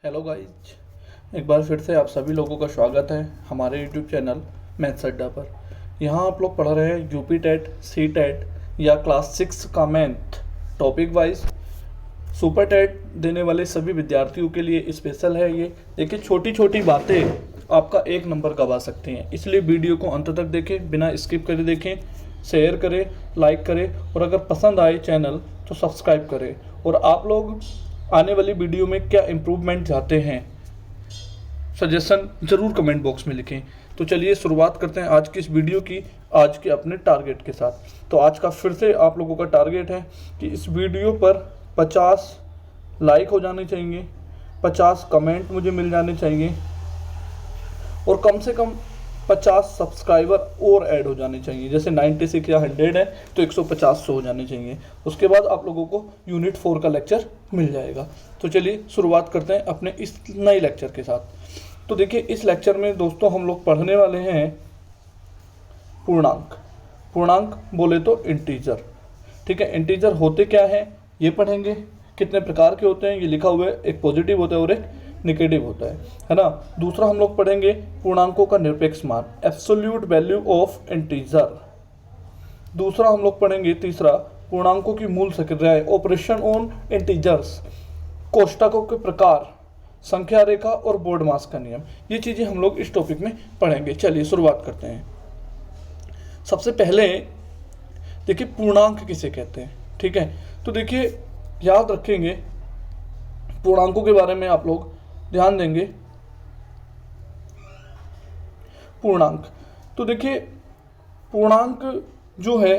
Hello guys, एक बार फिर से आप सभी लोगों का स्वागत है हमारे यूट्यूब चैनल मैथ्स अड्डा पर। यहाँ आप लोग पढ़ रहे हैं यूपी टेट, सी टेट या क्लास 6 का math topic wise. Super TET देने वाले सभी विद्यार्थियों के लिए स्पेशल है ये। देखिए, छोटी छोटी बातें आपका 1 नंबर गवा सकती हैं, इसलिए वीडियो को अंत तक देखें, बिना स्किप करे देखें, शेयर करें, लाइक करें और अगर पसंद आए चैनल तो सब्सक्राइब करें। और आप लोग आने वाली वीडियो में क्या इम्प्रूवमेंट चाहते हैं, सजेशन ज़रूर कमेंट बॉक्स में लिखें। तो चलिए शुरुआत करते हैं आज की इस वीडियो की, आज के अपने टारगेट के साथ। तो आज का फिर से आप लोगों का टारगेट है कि इस वीडियो पर 50 लाइक हो जाने चाहिए, 50 कमेंट मुझे मिल जाने चाहिए और कम से कम 50 सब्सक्राइबर और ऐड हो जाने चाहिए। जैसे 96 या 100 है तो 150 हो जाने चाहिए। उसके बाद आप लोगों को यूनिट 4 का लेक्चर मिल जाएगा। तो चलिए शुरुआत करते हैं अपने इस नए लेक्चर के साथ। तो देखिए, इस लेक्चर में दोस्तों हम लोग पढ़ने वाले हैं पूर्णांक। पूर्णांक बोले तो इंटीजर, ठीक है। इंटीजर होते क्या हैं ये पढ़ेंगे, कितने प्रकार के होते हैं ये लिखा हुआ है, एक पॉजिटिव होता है और एक नेगेटिव होता है ना। दूसरा हम लोग पढ़ेंगे पूर्णांकों का निरपेक्ष मान, एब्सोल्यूट वैल्यू ऑफ इंटीजर। दूसरा हम लोग पढ़ेंगे तीसरा पूर्णांकों की मूल संख्याएं, ऑपरेशन ऑन इंटीजर्स, कोष्ठकों के प्रकार, संख्या रेखा और बोर्ड मास का नियम। ये चीजें हम लोग इस टॉपिक में पढ़ेंगे। चलिए शुरुआत करते हैं। सबसे पहले देखिए, पूर्णांक किसे कहते हैं, ठीक है। तो देखिए, याद रखेंगे पूर्णांकों के बारे में आप लोग ध्यान देंगे। पूर्णांक, तो देखिए पूर्णांक जो है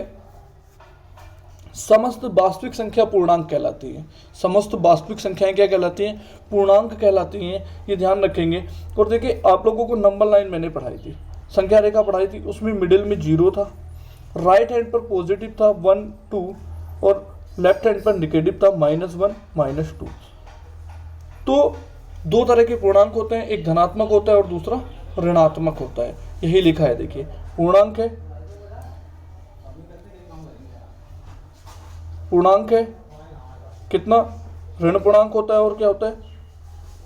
समस्त वास्तविक संख्या पूर्णांक कहलाती है। समस्त वास्तविक संख्याएं क्या कहलाती हैं? पूर्णांक कहलाती हैं, ये ध्यान रखेंगे। और देखिए, आप लोगों को नंबर लाइन मैंने पढ़ाई थी, संख्या रेखा पढ़ाई थी, उसमें मिडिल में 0 था, राइट हैंड पर पॉजिटिव था 1 2 और लेफ्ट हैंड पर निगेटिव था -1 -2। तो दो तरह के पूर्णांक होते हैं, एक धनात्मक होता है और दूसरा ऋणात्मक होता है। यही लिखा है, देखिए पूर्णांक है, पूर्णांक है कितना, ऋण पूर्णांक होता है और क्या होता है,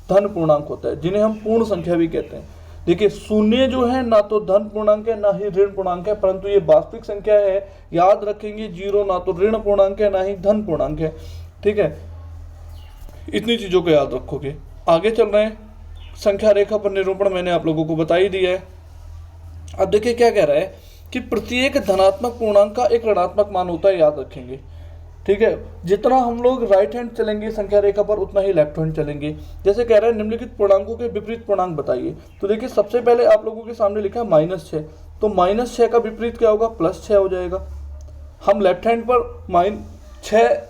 धन पूर्णांक होता है, जिन्हें हम पूर्ण संख्या भी कहते हैं। देखिए, शून्य जो है ना तो धन पूर्णांक है ना ही ऋण पूर्णांक है, परंतु ये वास्तविक संख्या है। याद रखेंगे, 0 ना तो ऋण पूर्णांक है ना ही धन पूर्णांक है, ठीक है। इतनी चीजों को याद रखोगे। आगे चल रहे हैं, संख्या रेखा पर निरूपण मैंने आप लोगों को बता ही दिया है। अब देखिए क्या कह रहा है कि प्रत्येक धनात्मक पूर्णांक का एक ऋणात्मक मान होता है, याद रखेंगे, ठीक है। जितना हम लोग राइट हैंड चलेंगे संख्या रेखा पर उतना ही लेफ्ट हैंड चलेंगे। जैसे कह रहा है निम्नलिखित पूर्णांकों के विपरीत पूर्णांक बताइए। तो देखिए, सबसे पहले आप लोगों के सामने लिखा है -6, तो -6 का विपरीत क्या होगा, +6 हो जाएगा। हम लेफ्ट हैंड पर 6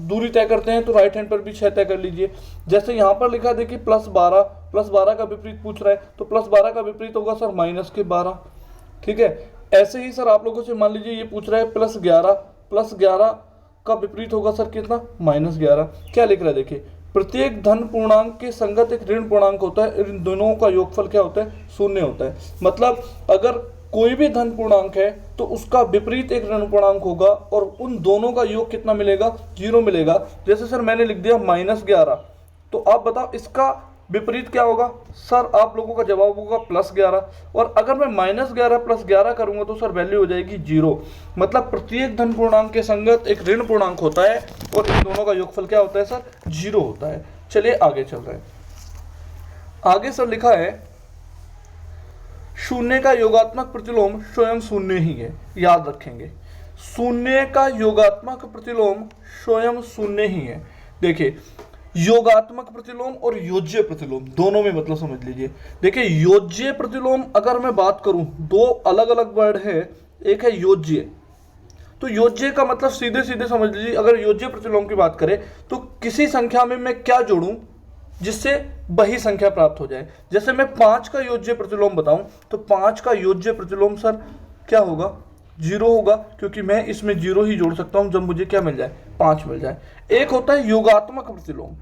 दूरी तय करते हैं तो राइट हैंड पर भी 6 तय कर लीजिए। जैसे यहाँ पर लिखा देखिए +12 का विपरीत पूछ रहा है, तो +12 का विपरीत होगा सर -12, ठीक है। ऐसे ही सर आप लोगों से मान लीजिए ये पूछ रहा है +11 का विपरीत होगा सर कितना, -11। क्या लिख रहा है देखिए, प्रत्येक धन पूर्णांक के संगत एक ऋण पूर्णांक होता है, इन दोनों का योगफल क्या होता है, 0 होता है। मतलब अगर कोई भी धन पूर्णांक है तो उसका विपरीत एक ऋण पूर्णांक होगा और उन दोनों का योग कितना मिलेगा, 0 मिलेगा। जैसे सर मैंने लिख दिया -11, तो आप बताओ इसका विपरीत क्या होगा। सर आप लोगों का जवाब होगा +11। और अगर मैं -11 + 11 करूंगा तो सर वैल्यू हो जाएगी 0। मतलब प्रत्येक धन पूर्णांक के संगत एक ऋण पूर्णांक होता है और इन दोनों का योगफल क्या होता है सर, 0 होता है। चलिए आगे चल रहे हैं। आगे सर लिखा है शून्य का योगात्मक प्रतिलोम स्वयं शून्य ही है। याद रखेंगे, शून्य का योगात्मक प्रतिलोम स्वयं शून्य ही है। देखिए, योगात्मक प्रतिलोम और योज्य प्रतिलोम दोनों में मतलब समझ लीजिए। देखिए, योज्य प्रतिलोम अगर मैं बात करूं, दो अलग अलग वर्ड है, एक है योज्य। तो योज्य का मतलब सीधे सीधे समझ लीजिए, अगर योज्य प्रतिलोम की बात करें तो किसी संख्या में मैं क्या जोड़ूं जिससे वही संख्या प्राप्त हो जाए। जैसे मैं 5 का योज्य प्रतिलोम बताऊं तो 5 का योज्य प्रतिलोम सर क्या होगा, 0 होगा, क्योंकि मैं इसमें 0 ही जोड़ सकता हूं जब मुझे क्या मिल जाए, 5 मिल जाए। एक होता है योगात्मक प्रतिलोम,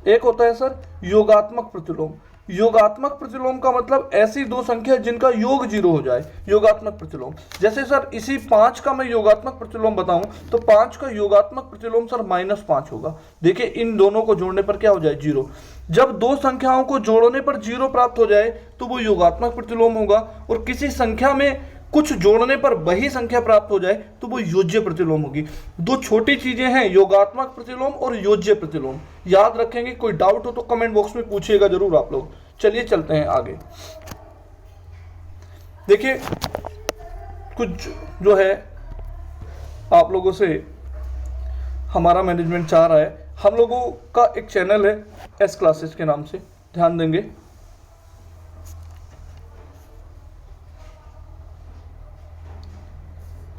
एक होता है सर योगात्मक प्रतिलोम। योगात्मक प्रतिलोम का मतलब ऐसी दो संख्या जिनका योग 0 हो जाए, योगात्मक प्रतिलोम। जैसे सर इसी 5 का मैं योगात्मक प्रतिलोम बताऊं तो 5 का योगात्मक प्रतिलोम सर -5 होगा। देखिए इन दोनों को जोड़ने पर क्या हो जाए, 0। जब दो संख्याओं को जोड़ने पर 0 प्राप्त हो जाए तो वो योगात्मक प्रतिलोम होगा, और किसी संख्या में कुछ जोड़ने पर वही संख्या प्राप्त हो जाए तो वो योज्य प्रतिलोम होगी। दो छोटी चीजें हैं, योगात्मक प्रतिलोम और योज्य प्रतिलोम, याद रखेंगे। कोई डाउट हो तो कमेंट बॉक्स में पूछिएगा जरूर आप लोग। चलिए चलते हैं आगे। देखिए कुछ जो है आप लोगों से हमारा मैनेजमेंट चाह रहा है, हम लोगों का एक चैनल है एस क्लासेस के नाम से, ध्यान देंगे।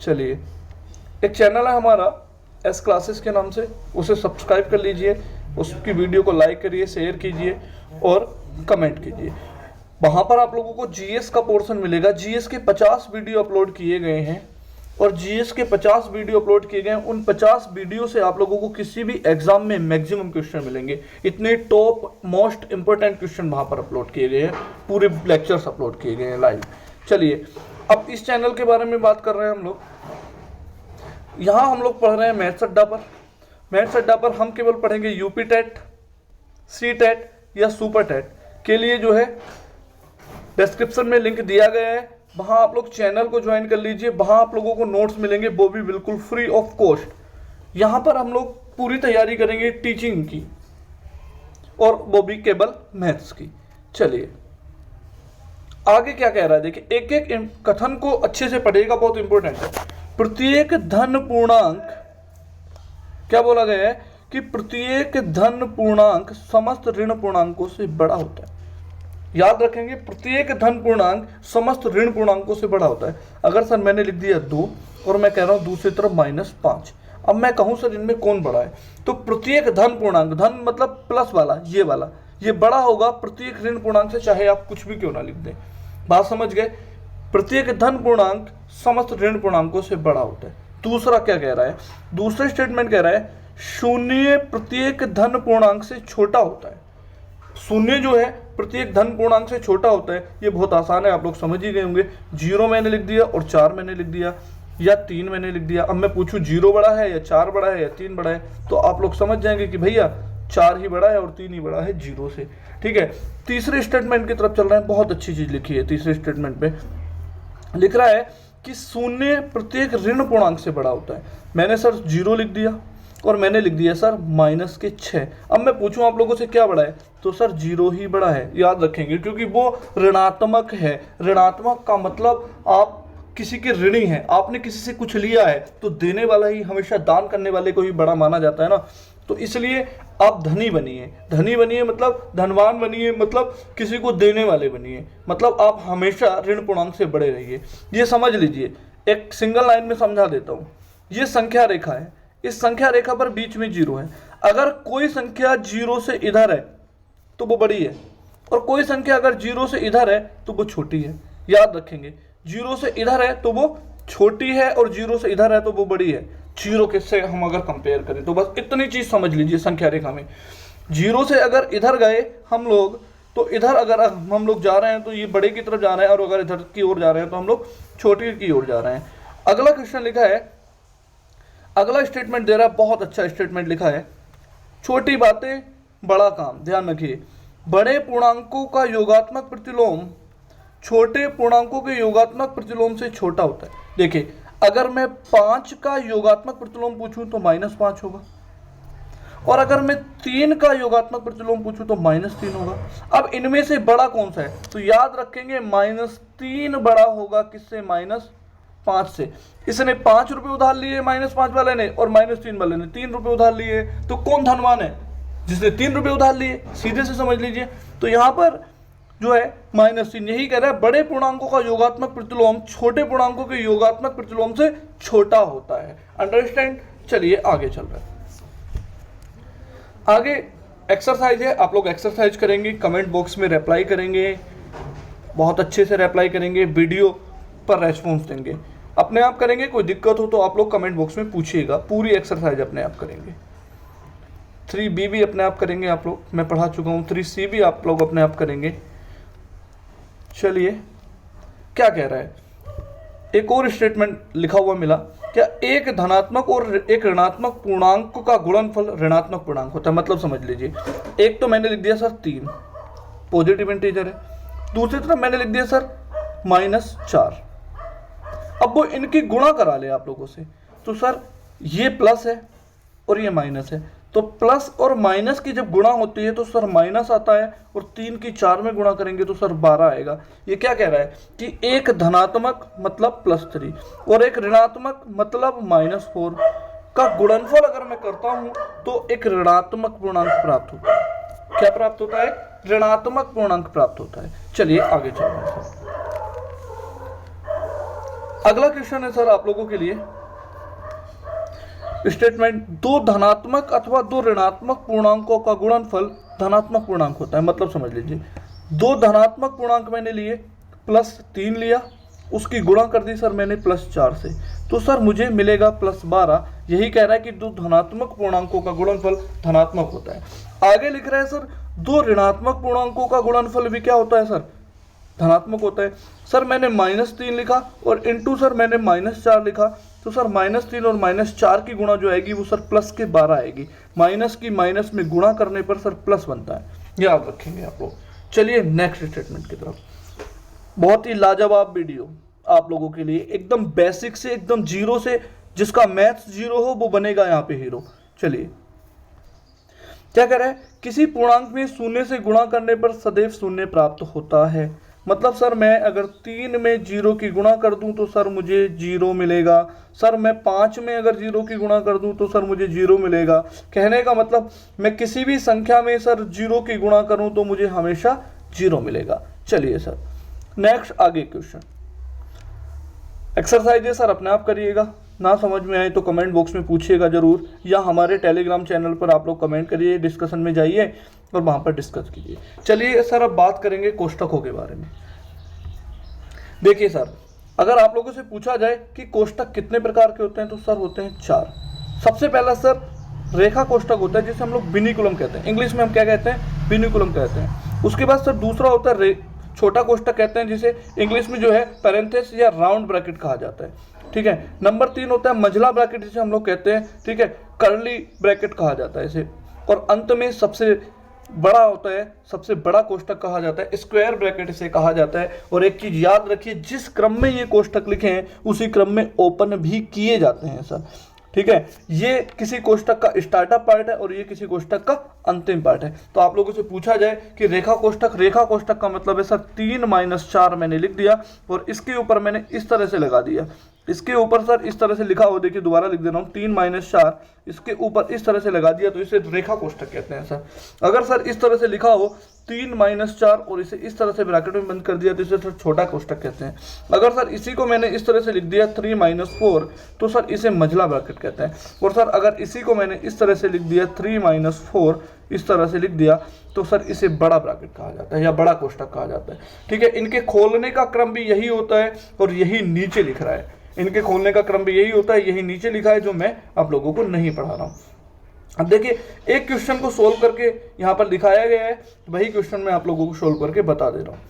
चलिए एक चैनल है हमारा एस क्लासेस के नाम से, उसे सब्सक्राइब कर लीजिए, उसकी वीडियो को लाइक करिए, शेयर कीजिए और कमेंट कीजिए। वहाँ पर आप लोगों को जीएस का पोर्शन मिलेगा। जीएस के 50 वीडियो अपलोड किए गए हैं, और जीएस के 50 वीडियो अपलोड किए गए हैं। उन 50 वीडियो से आप लोगों को किसी भी एग्जाम में मैक्सिमम क्वेश्चन मिलेंगे। इतने टॉप मोस्ट इंपोर्टेंट क्वेश्चन वहाँ पर अपलोड किए गए हैं, पूरे लेक्चर्स अपलोड किए गए हैं लाइव। चलिए अब इस चैनल के बारे में बात कर रहे हैं हम लोग। यहाँ हम लोग पढ़ रहे हैं मैथ्स अड्डा पर। मैथ्स अड्डा पर हम केवल पढ़ेंगे यूपी टेट, सी टेट या सुपर टेट के लिए जो है डिस्क्रिप्शन में लिंक दिया गया है, वहाँ आप लोग चैनल को ज्वाइन कर लीजिए। वहाँ आप लोगों को नोट्स मिलेंगे, वो भी बिल्कुल फ्री ऑफ कॉस्ट। यहाँ पर हम लोग पूरी तैयारी करेंगे टीचिंग की, और वो भी केवल मैथ्स की। चलिए आगे क्या कह रहा है, देखिए एक एक कथन को अच्छे से पढ़िएगा, बहुत इंपॉर्टेंट है। प्रत्येक धन पूर्णांक, क्या बोला गया है कि प्रत्येक धन पूर्णांक समस्त ऋण पूर्णांकों से बड़ा होता है। याद रखेंगे, प्रत्येक धन पूर्णांक समस्त ऋण पूर्णांकों से बड़ा होता है। अगर सर मैंने लिख दिया 2 और मैं कह रहा हूं दूसरी तरफ -5, अब मैं कहूं सर इनमें कौन बड़ा है, तो प्रत्येक धन पूर्णांक, धन मतलब प्लस वाला, ये वाला, ये बड़ा होगा प्रत्येक ऋण पूर्णांक से, चाहे आप कुछ भी क्यों ना लिख दें। बात समझ गए? प्रत्येक धन पूर्णांक समस्त ऋण पूर्णांकों से बड़ा होता है। दूसरा क्या कह रहा है, दूसरा स्टेटमेंट कह रहा है शून्य प्रत्येक धन पूर्णांक से छोटा होता है। शून्य जो है प्रत्येक धन पूर्णांक से छोटा होता है, ये बहुत आसान है, आप लोग समझ ही गए होंगे। 0 मैंने लिख दिया और 4 मैंने लिख दिया, या 3 मैंने लिख दिया। अब मैं पूछूं 0 बड़ा है या 4 बड़ा है या 3 बड़ा है, तो आप लोग समझ जाएंगे कि भैया 4 ही बड़ा है और 3 ही बड़ा है 0 से। ठीक है, तीसरे स्टेटमेंट की तरफ चल रहे हैं। बहुत अच्छी चीज लिखी है तीसरे स्टेटमेंट पे, लिख रहा है कि शून्य प्रत्येक ऋण पूर्णांक से बड़ा होता है। मैंने सर 0 लिख दिया और मैंने लिख दिया सर -6। अब मैं पूछूं आप लोगों से क्या बड़ा है, तो सर 0 ही बड़ा है। याद रखेंगे, क्योंकि वो ऋणात्मक है। ऋणात्मक का मतलब आप किसी के ऋणी हैं, आपने किसी से कुछ लिया है तो देने वाला ही हमेशा, दान करने वाले को ही बड़ा माना जाता है ना। तो इसलिए आप धनी बनिए। धनी बनिए मतलब धनवान बनिए, मतलब किसी को देने वाले बनिए, मतलब आप हमेशा ऋण पूर्णांक से बड़े रहिए। ये समझ लीजिए, एक सिंगल लाइन में समझा देता हूँ। ये संख्या रेखा है, इस संख्या रेखा पर बीच में 0 है। अगर कोई संख्या 0 से इधर है तो वो बड़ी है, और कोई संख्या अगर 0 से इधर है तो वो छोटी है। याद रखेंगे, 0 से इधर है तो वो छोटी है और 0 से इधर है तो वो बड़ी है। 0 किससे हम अगर कंपेयर करें तो बस इतनी चीज समझ लीजिए संख्या रेखा में। 0 से अगर इधर गए हम लोग, तो इधर अगर हम लोग जा रहे हैं तो ये बड़े की तरफ जा रहे हैं, और अगर इधर की ओर जा रहे हैं तो हम लोग छोटी की ओर जा रहे हैं। अगला क्वेश्चन लिखा है, अगला स्टेटमेंट दे रहा है, बहुत अच्छा स्टेटमेंट लिखा है, छोटी बातें बड़ा काम। ध्यान रखिए, बड़े पूर्णांकों का योगात्मक प्रतिलोम छोटे पूर्णांकों के योगात्मक प्रतिलोम से छोटा होता है। देखिए, अगर मैं 5 का योगात्मक प्रतिलोम पूछूं तो -5 होगा, और अगर मैं 3 का योगात्मक प्रतिलोम पूछूं तो -3 होगा। अब इनमें से बड़ा कौन सा है, तो याद रखेंगे -3 बड़ा होगा किससे, -5 से। इसने 5 रुपए उधार लिए -5 वाले ने, और -3 वाले ने 3 रुपए उधार लिए, तो कौन धनवान है, जिसने 3 रुपए उधार लिए, सीधे से समझ लीजिए। तो यहाँ पर जो है -3 यही कह रहा है, बड़े पूर्णांकों का योगात्मक प्रतिलोम छोटे पूर्णांकों के योगात्मक प्रतिलोम से छोटा होता है। अंडरस्टैंड? चलिए आगे चल रहा है। आगे एक्सरसाइज है, आप लोग एक्सरसाइज करेंगे, कमेंट बॉक्स में रिप्लाई करेंगे, बहुत अच्छे से रिप्लाई करेंगे, वीडियो पर रेस्पॉन्स देंगे, अपने आप करेंगे। कोई दिक्कत हो तो आप लोग कमेंट बॉक्स में पूछिएगा, पूरी एक्सरसाइज अपने आप करेंगे। 3b भी अपने आप करेंगे आप लोग, मैं पढ़ा चुका हूँ। 3c भी आप लोग अपने आप करेंगे। चलिए क्या कह रहा है, एक और स्टेटमेंट लिखा हुआ मिला, क्या एक धनात्मक और एक ऋणात्मक पूर्णांक का गुणनफल ऋणात्मक पूर्णांक होता है। मतलब समझ लीजिए, एक तो मैंने लिख दिया सर 3 पॉजिटिव इंटीजर है, दूसरी तरफ मैंने लिख दिया सर -4। अब वो इनकी गुणा करा ले आप लोगों से, तो सर ये प्लस है और ये माइनस है, तो प्लस और माइनस की जब गुणा होती है तो सर माइनस आता है, और 3 की 4 में गुणा करेंगे तो सर 12 आएगा। ये क्या कह रहा है कि एक धनात्मक मतलब +3 और एक ऋणात्मक मतलब -4 का गुणनफल अगर मैं करता हूं तो एक ऋणात्मक पूर्णांक प्राप्त होता है। क्या प्राप्त होता है? ऋणात्मक पूर्णांक प्राप्त होता है। चलिए आगे चल रहे हैं सर। अगला क्वेश्चन है सर आप लोगों के लिए, स्टेटमेंट, दो धनात्मक अथवा दो ऋणात्मक पूर्णांकों का गुणनफल धनात्मक पूर्णांक होता है। मतलब समझ लीजिए, दो धनात्मक पूर्णांक मैंने लिए, +3 लिया, उसकी गुणा कर दी सर मैंने +4 से, तो सर मुझे मिलेगा +12। यही कह रहा है कि दो धनात्मक पूर्णांकों का गुणनफल धनात्मक होता है। आगे लिख रहा है सर दो ऋणात्मक पूर्णांकों का गुणनफल भी क्या होता है सर? धनात्मक होता है। सर मैंने -3 लिखा और इंटू सर मैंने -4 लिखा, तो सर -3 और -4 की गुणा जो आएगी वो सर प्लस के 12 आएगी। माइनस की माइनस में गुणा करने पर सर प्लस बनता है, याद रखेंगे आप लोग। चलिए नेक्स्ट स्टेटमेंट की तरफ। बहुत ही लाजवाब वीडियो आप लोगों के लिए, एकदम बेसिक से एकदम जीरो से, जिसका मैथ्स जीरो हो वो बनेगा यहाँ पे हीरो। चलिए क्या कह रहा है, किसी पूर्णांक में शून्य से गुणा करने पर सदैव शून्य प्राप्त होता है। मतलब सर मैं अगर 3 में 0 की गुणा कर दूं तो सर मुझे 0 मिलेगा। सर मैं 5 में अगर 0 की गुणा कर दूं तो सर मुझे 0 मिलेगा। कहने का मतलब मैं किसी भी संख्या में सर 0 की गुणा करूं तो मुझे हमेशा 0 मिलेगा। चलिए सर नेक्स्ट आगे क्वेश्चन। एक्सरसाइज है सर अपने आप करिएगा, ना समझ में आए तो कमेंट बॉक्स में पूछिएगा जरूर, या हमारे टेलीग्राम चैनल पर आप लोग कमेंट करिए, डिस्कशन में जाइए और वहाँ पर डिस्कस कीजिए। चलिए सर अब बात करेंगे कोष्टकों के बारे में। देखिए सर, अगर आप लोगों से पूछा जाए कि कोष्टक कितने प्रकार के होते हैं तो सर होते हैं 4। सबसे पहला सर रेखा कोष्टक होता है जिसे हम लोग बिनिकुलम कहते हैं, इंग्लिश में हम क्या कहते हैं? बिनिकुलम कहते हैं। उसके बाद सर दूसरा होता है छोटा कोष्टक कहते हैं, जिसे इंग्लिश में जो है पैरेंथेसिस या राउंड ब्रैकेट कहा जाता है। ठीक है। नंबर 3 होता है मंझला ब्रैकेट जिसे हम लोग कहते हैं, ठीक है, कर्ली ब्रैकेट कहा जाता है इसे। और अंत में सबसे बड़ा होता है, सबसे बड़ा कोष्टक कहा जाता है स्क्वायर ब्रैकेट इसे कहा जाता है। और एक चीज याद रखिए, जिस क्रम में ये कोष्टक लिखे हैं उसी क्रम में ओपन भी किए जाते हैं सर। ठीक है, ये किसी कोष्टक का स्टार्टअप पार्ट है और ये किसी कोष्टक का अंतिम पार्ट है। तो आप लोगों से पूछा जाए कि रेखा कोष्टक का मतलब है सर 3 - 4 मैंने लिख दिया और इसके ऊपर मैंने इस तरह से लगा दिया। इसके ऊपर सर इस तरह से लिखा हो, देखिए दोबारा लिख दे रहा हूँ, 3 - 4 इसके ऊपर इस तरह से लगा दिया तो इसे रेखा कोष्टक कहते हैं सर। अगर सर इस तरह से लिखा हो 3 - 4 और इसे इस तरह से ब्रैकेट में बंद कर दिया तो इसे सर छोटा कोष्टक कहते हैं। अगर सर इसी को मैंने इस तरह से लिख दिया 3 - 4 तो सर इसे मंझला ब्रैकेट कहते हैं। और सर अगर इसी को मैंने इस तरह से लिख दिया 3 - 4 इस तरह से लिख दिया तो सर इसे बड़ा ब्रैकेट कहा जाता है या बड़ा कोष्टक कहा जाता है। ठीक है, इनके खोलने का क्रम भी यही होता है और यही नीचे लिख रहा है, इनके खोलने का क्रम भी यही होता है, यही नीचे लिखा है जो मैं आप लोगों को नहीं पढ़ा रहा हूँ। अब देखिए एक क्वेश्चन को सोल्व करके यहाँ पर दिखाया गया है, वही क्वेश्चन मैं आप लोगों को सोल्व करके बता दे रहा हूँ।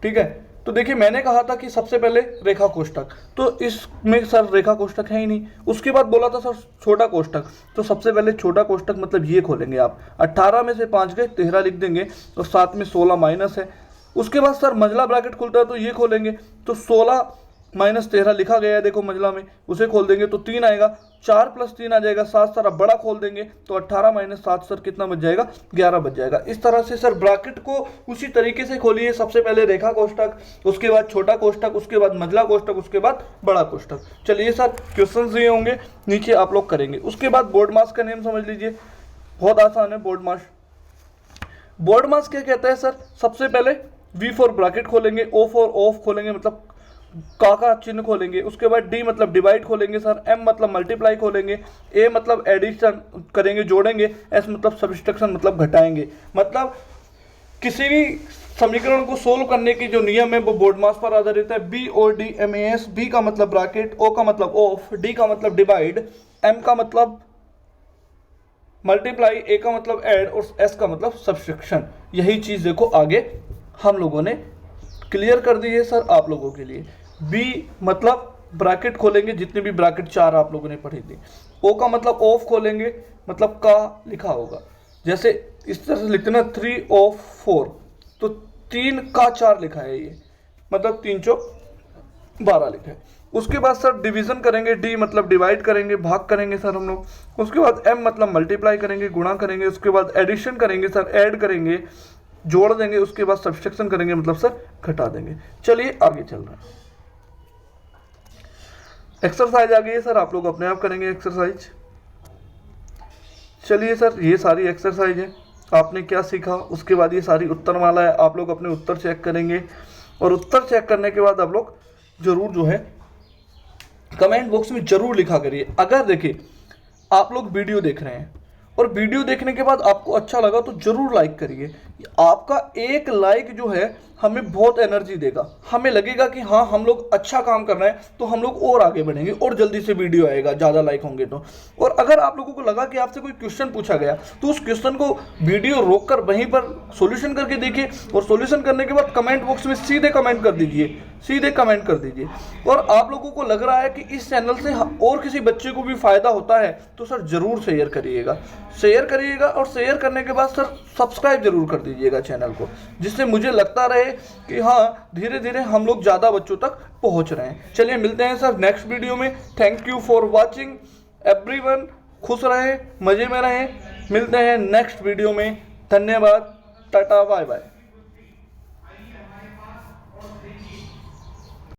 ठीक है, तो देखिए मैंने कहा था कि सबसे पहले रेखा कोष्टक, तो इसमें सर रेखा कोष्टक है ही नहीं। उसके बाद बोला था सर छोटा कोष्टक, तो सबसे पहले छोटा कोष्टक मतलब ये खोलेंगे आप, 18 में से 5 गए 13 लिख देंगे और साथ में 16 माइनस है। उसके बाद सर मंझला ब्रैकेट खुलता है तो ये खोलेंगे, तो 16 - 13 लिखा गया है देखो मंझला में, उसे खोल देंगे तो 3 आएगा, 4 + 3 आ जाएगा 7 सर। अब बड़ा खोल देंगे तो 18 - 7 सर कितना बच जाएगा? 11 बच जाएगा। इस तरह से सर ब्रैकेट को उसी तरीके से खोलिए, सबसे पहले रेखा कोष्टक, उसके बाद छोटा कोष्टक, उसके बाद मंझला कोष्टक, उसके बाद बड़ा कोष्टक। चलिए सर क्वेश्चन दिए होंगे नीचे आप लोग करेंगे। उसके बाद बोर्ड मास का नियम समझ लीजिए, बहुत आसान है बोर्ड मास। बोर्ड मास क्या कहता है सर? सबसे पहले V फॉर ब्रैकेट खोलेंगे, O फॉर ऑफ खोलेंगे मतलब का चिन्ह खोलेंगे, उसके बाद D मतलब डिवाइड खोलेंगे सर, M मतलब मल्टीप्लाई खोलेंगे, A मतलब एडिशन करेंगे जोड़ेंगे, S मतलब सब्सट्रैक्शन मतलब घटाएंगे। मतलब किसी भी समीकरण को सोल्व करने की जो नियम है वो बोर्ड मास पर आधारित है। BODMAS, B का मतलब ब्रैकेट, O का मतलब ऑफ, D का मतलब डिवाइड, M का मतलब मल्टीप्लाई, ए का मतलब ऐड और एस का मतलब सब्सट्रैक्शन। यही चीज़ देखो आगे हम लोगों ने क्लियर कर दी है सर आप लोगों के लिए। बी मतलब ब्रैकेट खोलेंगे, जितनी भी ब्रैकेट 4 आप लोगों ने पढ़ी थी। ओ का मतलब ऑफ खोलेंगे, मतलब का लिखा होगा, जैसे इस तरह से लिखते ना 3 ऑफ 4, तो 3 का 4 लिखा है ये, मतलब 3 चौक 12 लिखा है। उसके बाद सर डिवीजन करेंगे, डी मतलब डिवाइड करेंगे, भाग करेंगे सर हम लोग। उसके बाद एम मतलब मल्टीप्लाई करेंगे, गुणा करेंगे। उसके बाद एडिशन करेंगे सर, ऐड करेंगे, जोड़ देंगे। उसके बाद सब्सट्रैक्शन करेंगे, मतलब सर घटा देंगे। चलिए आगे चल रहे हैं। एक्सरसाइज आ गई है सर, आप लोग अपने आप करेंगे एक्सरसाइज। चलिए सर, ये सारी एक्सरसाइज है, आपने क्या सीखा उसके बाद ये सारी उत्तरमाला है, आप लोग अपने उत्तर चेक करेंगे। और उत्तर चेक करने के बाद आप लोग जरूर जो है कमेंट बॉक्स में जरूर लिखा करिए। अगर देखिए आप लोग वीडियो देख रहे हैं और वीडियो देखने के बाद आपको अच्छा लगा तो जरूर लाइक करिए। आपका एक लाइक जो है हमें बहुत एनर्जी देगा, हमें लगेगा कि हाँ हम लोग अच्छा काम कर रहे हैं, तो हम लोग और आगे बढ़ेंगे और जल्दी से वीडियो आएगा, ज़्यादा लाइक होंगे तो। और अगर आप लोगों को लगा कि आपसे कोई क्वेश्चन पूछा गया तो उस क्वेश्चन को वीडियो रोककर वहीं पर सॉल्यूशन करके देखिए, और सॉल्यूशन करने के बाद कमेंट बॉक्स में सीधे कमेंट कर दीजिए, सीधे कमेंट कर दीजिए। और आप लोगों को लग रहा है कि इस चैनल से और किसी बच्चे को भी फायदा होता है तो सर जरूर शेयर करिएगा, शेयर करिएगा। और शेयर करने के बाद सर सब्सक्राइब जरूर कर दीजिएगा चैनल को, जिससे मुझे लगता रहे कि हाँ धीरे धीरे हम लोग ज़्यादा बच्चों तक पहुंच रहे हैं। चलिए मिलते हैं सर नेक्स्ट वीडियो में। Thank you for watching everyone, खुश रहें, मज़े में रहें। मिलते हैं नेक्स्ट वीडियो में, धन्यवाद, टाटा बाय बाय।